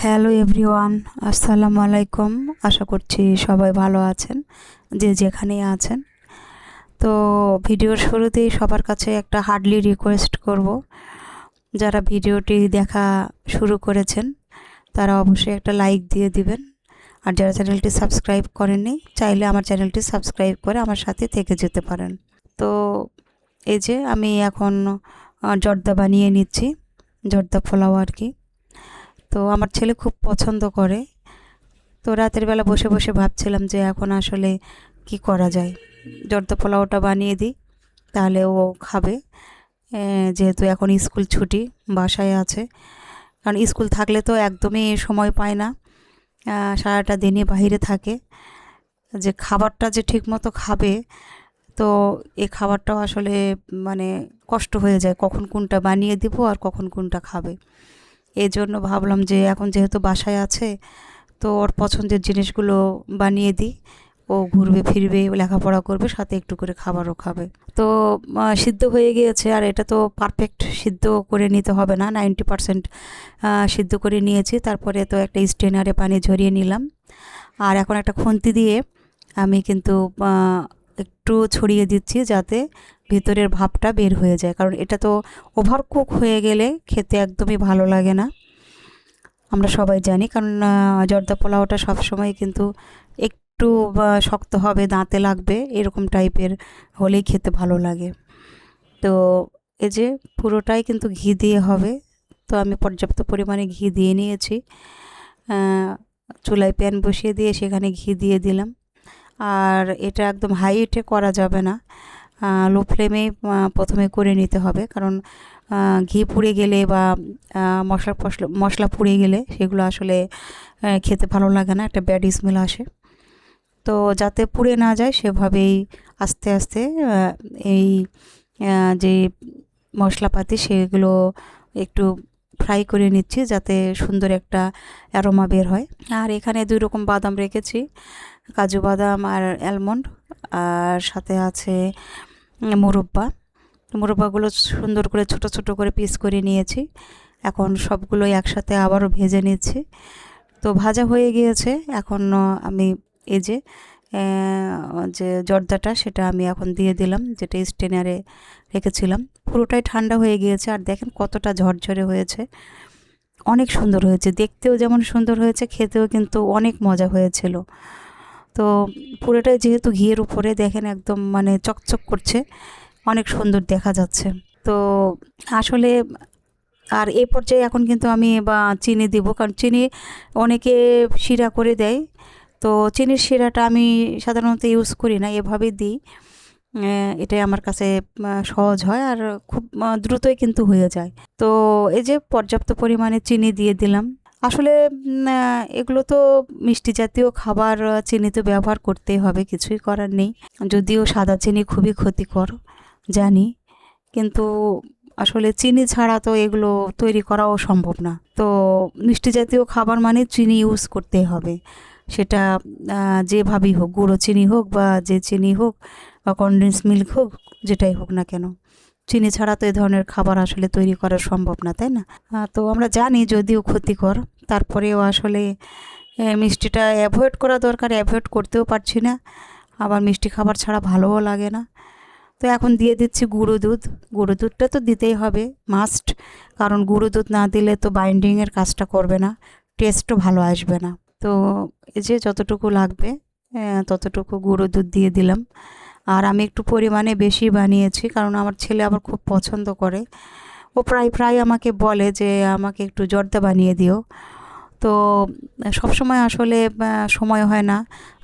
Hello everyone, আসসালামু আলাইকুম। আশা করছি সবাই ভালো আছেন, যে যেখানেই আছেন। তো ভিডিওর শুরুতেই সবার কাছে একটা হার্ডলি রিকোয়েস্ট করব, যারা ভিডিওটি দেখা শুরু করেছেন তারা অবশ্যই একটা লাইক দিয়ে দিবেন। আর যারা চ্যানেলটি সাবস্ক্রাইব করেননি, চাইলে আমার চ্যানেলটি সাবস্ক্রাইব করে আমার সাথে থেকে যেতে পারেন। তো এই যে আমি এখন জর্দা বানিয়ে নিচ্ছি, জর্দা পোলাও আর কি। তো আমার ছেলে খুব পছন্দ করে। তো রাতের বেলা বসে বসে ভাবছিলাম যে এখন আসলে কি করা যায়, জর্দা পোলাওটা বানিয়ে দিই, তাহলে ও খাবে। যেহেতু এখন স্কুল ছুটি, বাসায় আছে। কারণ স্কুল থাকলে তো একদমই সময় পায় না, সারাটা দিনই বাইরে থাকে। যে খাবারটা যে ঠিক মতো খাবে, তো এই খাবারটাও আসলে মানে কষ্ট হয়ে যায়, কখন কোনটা বানিয়ে দিব আর কখন কোনটা খাবে। এই জন্য ভাবলাম যে এখন যেহেতু বাসায় আছে, তো ওর পছন্দের জিনিসগুলো বানিয়ে দিই। ও ঘুরবে ফিরবে, লেখাপড়া করবে, সাথে একটু করে খাবারও খাবে। তো সিদ্ধ হয়ে গিয়েছে, আর এটা তো পারফেক্ট সিদ্ধ করে নিতে হবে না, 90% সিদ্ধ করে নিয়েছি। তারপরে তো একটা স্ট্রেনারে পানি ঝরিয়ে নিলাম, আর এখন একটা খুন্তি দিয়ে আমি কিন্তু একটু ছড়িয়ে দিচ্ছি, যাতে ভিতরের ভাপটা বের হয়ে যায়। কারণ এটা তো ওভার কুক হয়ে গেলে খেতে একদমই ভালো লাগে না, আমরা সবাই জানি। কারণ জর্দা পোলাওটা সবসময় কিন্তু একটু শক্ত হবে, দাঁতে লাগবে, এরকম টাইপের হলেই খেতে ভালো লাগে। তো এই যে পুরোটাই কিন্তু ঘি দিয়ে হবে। তো আমি পর্যাপ্ত পরিমাণে ঘি দিয়ে নিয়েছি। চুলায় প্যান বসিয়ে দিয়ে সেখানে ঘি দিয়ে দিলাম। আর এটা একদম হাই হিটে করা যাবে না, লো ফ্লেমে প্রথমে করে নিতে হবে। কারণ ঘি পুড়ে গেলে বা মশলা পুড়ে গেলে সেগুলো আসলে খেতে ভালো লাগে না, একটা ব্যাড স্মেল আসে। তো যাতে পুড়ে না যায় সেভাবেই আস্তে আস্তে এই যে মশলাপাতি সেগুলো একটু ফ্রাই করে নিচ্ছি, যাতে সুন্দর একটা অ্যারোমা বের হয়। আর এখানে 2 রকম বাদাম রেখেছি, কাজু বাদাম আর অ্যালমন্ড। আর সাথে আছে মুরব্বা। মুরব্বাগুলো সুন্দর করে ছোট ছোট করে পিস করে নিয়েছি। এখন সবগুলো একসাথে আবারও ভেজে নিচ্ছি। তো ভাজা হয়ে গিয়েছে। এখন আমি এই যে যে জর্দাটা সেটা আমি এখন দিয়ে দিলাম, যেটা স্টেনারে রেখেছিলাম। পুরোটাই ঠান্ডা হয়ে গিয়েছে, আর দেখেন কতটা ঝরঝরে হয়েছে, অনেক সুন্দর হয়েছে। দেখতেও যেমন সুন্দর হয়েছে, খেতেও কিন্তু অনেক মজা হয়েছিল। তো পুরোটাই যেহেতু ঘিয়ের উপরে, দেখেন একদম মানে চকচক করছে, অনেক সুন্দর দেখা যাচ্ছে। তো আসলে আর এই পর্যায়ে এখন কিন্তু আমি চিনি দিব, কারণ চিনি অনেকে শিরা করে দেয়। তো চিনির শিরাটা আমি সাধারণত ইউজ করি না, এভাবেই দিই। এটাই আমার কাছে সহজ হয়, আর খুব দ্রুতই কিন্তু হয়ে যায়। তো এই যে পর্যাপ্ত পরিমাণে চিনি দিয়ে দিলাম। আসলে এগুলো তো মিষ্টি জাতীয় খাবার, চিনি তো ব্যবহার করতেই হবে, কিছুই করার নেই। যদিও সাদা চিনি খুবই ক্ষতিকর জানি, কিন্তু আসলে চিনি ছাড়া তো এগুলো তৈরি করাও সম্ভব না। তো মিষ্টি জাতীয় খাবার মানে চিনি ইউজ করতেই হবে, সেটা যেভাবেই হোক, গুঁড়ো চিনি হোক বা যে চিনি হোক বা কনডেন্স মিল্ক হোক, যেটাই হোক না কেন, চিনি ছাড়া তো এ ধরনের খাবার আসলে তৈরি করা সম্ভব না, তাই না? তো আমরা জানি যদিও ক্ষতিকর, তারপরেও আসলে মিষ্টিটা অ্যাভয়েড করা দরকার, অ্যাভয়েড করতেও পারছি না। আবার মিষ্টি খাবার ছাড়া ভালোও লাগে না। তো এখন দিয়ে দিচ্ছি গুঁড়ো দুধ। গুঁড়ো দুধটা তো দিতেই হবে, মাস্ট। কারণ গুঁড়ো দুধ না দিলে তো বাইন্ডিংয়ের কাজটা করবে না, টেস্টও ভালো আসবে না। তো এই যে যতটুকু লাগবে ততটুকু গুঁড়ো দুধ দিয়ে দিলাম। আর আমি একটু পরিমাণে বেশি বানিয়েছি, কারণ আমার ছেলে আবার খুব পছন্দ করে। ও প্রায় প্রায় আমাকে বলে যে আমাকে একটু জর্দা বানিয়ে দিও। তো সবসময় আসলে সময় হয় না,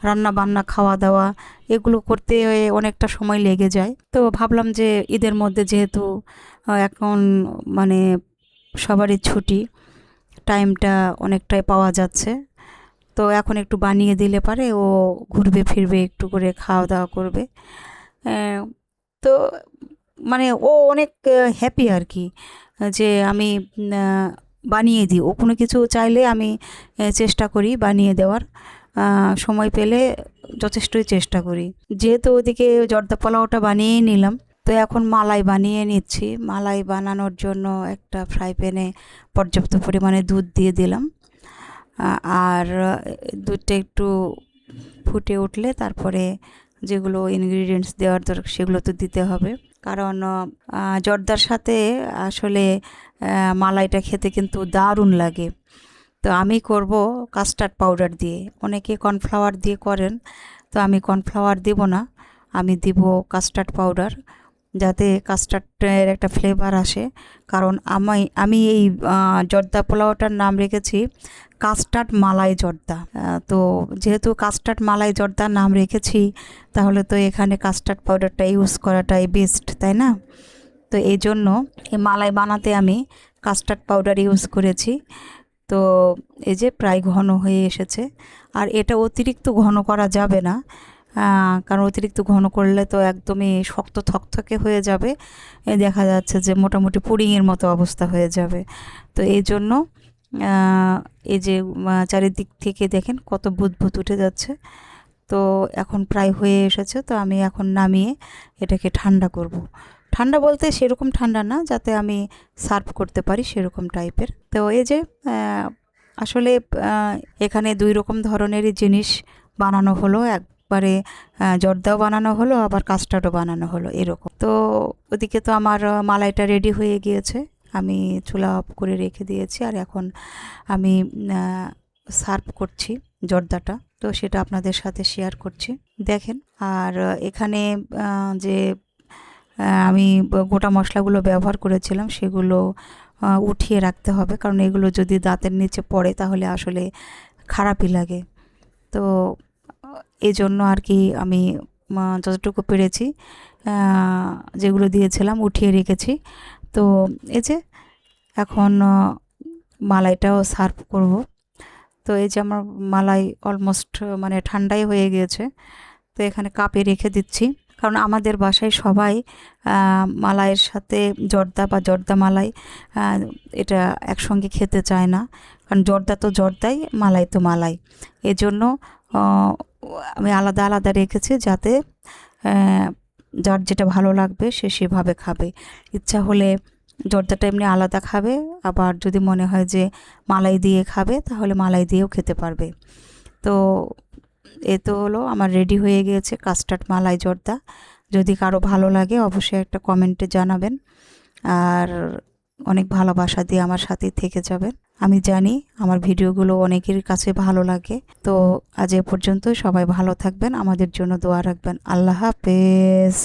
রান্না বান্না খাওয়া দাওয়া এগুলো করতে অনেকটা সময় লেগে যায়। তো ভাবলাম যে ঈদের মধ্যে যেহেতু এখন মানে সবারই ছুটি, টাইমটা অনেকটাই পাওয়া যাচ্ছে। তো এখন একটু বানিয়ে দিলে পারে ও ঘুরবে ফিরবে, একটু করে খাওয়া দাওয়া করবে। আহ, তো মানে ও অনেক হ্যাপি আর কি, যে আমি বানিয়ে দিই। ও কোনো কিছু চাইলে আমি চেষ্টা করি বানিয়ে দেওয়ার, সময় পেলে যথেষ্টই চেষ্টা করি। যেহেতু ওদিকে জর্দা পোলাওটা বানিয়েই নিলাম, তো এখন মালাই বানিয়ে নিচ্ছি। মালাই বানানোর জন্য একটা ফ্রাই প্যানে পর্যাপ্ত পরিমাণে দুধ দিয়ে দিলাম। আর দুধটা একটু ফুটে উঠলে তারপরে যেগুলো ইনগ্রিডিয়েন্টস দেওয়ার দরকার সেগুলো তো দিতে হবে, কারণ জর্দার সাথে আসলে মালাইটা খেতে কিন্তু দারুণ লাগে। তো আমি করব কাস্টার্ড পাউডার দিয়ে, অনেকে কর্নফ্লাওয়ার দিয়ে করেন, তো আমি কর্নফ্লাওয়ার দেব না, আমি দিব কাস্টার্ড পাউডার, যাতে কাস্টার্ডের একটা ফ্লেভার আসে। কারণ আমি এই জর্দা পোলাওটার নাম রেখেছি কাস্টার্ড মালাই জর্দা। তো যেহেতু কাস্টার্ড মালাই জর্দার নাম রেখেছি, তাহলে তো এখানে কাস্টার্ড পাউডারটা ইউজ করাটাই বেস্ট, তাই না? তো এই জন্য এই মালাই বানাতে আমি কাস্টার্ড পাউডার ইউজ করেছি। তো এই যে প্রায় ঘন হয়ে এসেছে, আর এটা অতিরিক্ত ঘন করা যাবে না, কারণ অতিরিক্ত ঘন করলে তো একদমই শক্ত থকথকে হয়ে যাবে, দেখা যাচ্ছে যে মোটামুটি পুডিংয়ের মতো অবস্থা হয়ে যাবে। তো এই জন্য এই যে চারিদিক থেকে দেখেন কত বুদবুদ উঠে যাচ্ছে। তো এখন প্রায় হয়ে এসেছে, তো আমি এখন নামিয়ে এটাকে ঠান্ডা করব। ঠান্ডা বলতে সেরকম ঠান্ডা না, যাতে আমি সার্ভ করতে পারি সেরকম টাইপের। তো এই যে আসলে এখানে দুই রকম ধরনেরই জিনিস বানানো হলো, একবারে জর্দাও বানানো হলো, আবার কাস্টার্ডও বানানো হলো এরকম। তো ওদিকে তো আমার মালাইটা রেডি হয়ে গিয়েছে, আমি চুলা অফ করে রেখে দিয়েছি, আর এখন আমি সার্ভ করছি জর্দাটা, তো সেটা আপনাদের সাথে শেয়ার করছি, দেখেন। আর এখানে যে আমি গোটা মশলাগুলো ব্যবহার করেছিলাম সেগুলো উঠিয়ে রাখতে হবে, কারণ এগুলো যদি দাঁতের নিচে পড়ে তাহলে আসলে খারাপই লাগে। তো এই জন্য আর কি আমি যতটুকু পেরেছি যেগুলো দিয়েছিলাম উঠিয়ে রেখেছি। তো এই যে এখন মালাইটাও সার্ভ করব। তো এই যে আমার মালাই অলমোস্ট মানে ঠান্ডাই হয়ে গিয়েছে, তো এখানে কাপে রেখে দিচ্ছি, কারণ আমাদের বাসায় সবাই মালাইয়ের সাথে জর্দা বা জর্দা মালাই এটা একসঙ্গে খেতে চায় না, কারণ জর্দা তো জর্দাই, মালাই তো মালাই। এজন্য আমি আলাদা আলাদা রেখেছি, যাতে যার যেটা ভালো লাগবে সে সেভাবে খাবে। ইচ্ছা হলে জর্দাটা এমনি আলাদা খাবে, আবার যদি মনে হয় যে মালাই দিয়ে খাবে তাহলে মালাই দিয়েও খেতে পারবে। তো এ তো হলো আমার রেডি হয়ে গিয়েছে কাস্টার্ড মালাই জর্দা। যদি কারো ভালো লাগে অবশ্যই একটা কমেন্টে জানাবেন, আর অনেক ভালোবাসা দিয়ে আমার সাথে থেকে যাবেন। আমি জানি আমার ভিডিওগুলো অনেকের কাছে ভালো লাগে। তো আজ এ পর্যন্ত, সবাই ভালো থাকবেন, আমাদের জন্য দোয়া রাখবেন। আল্লাহ হাফেজ।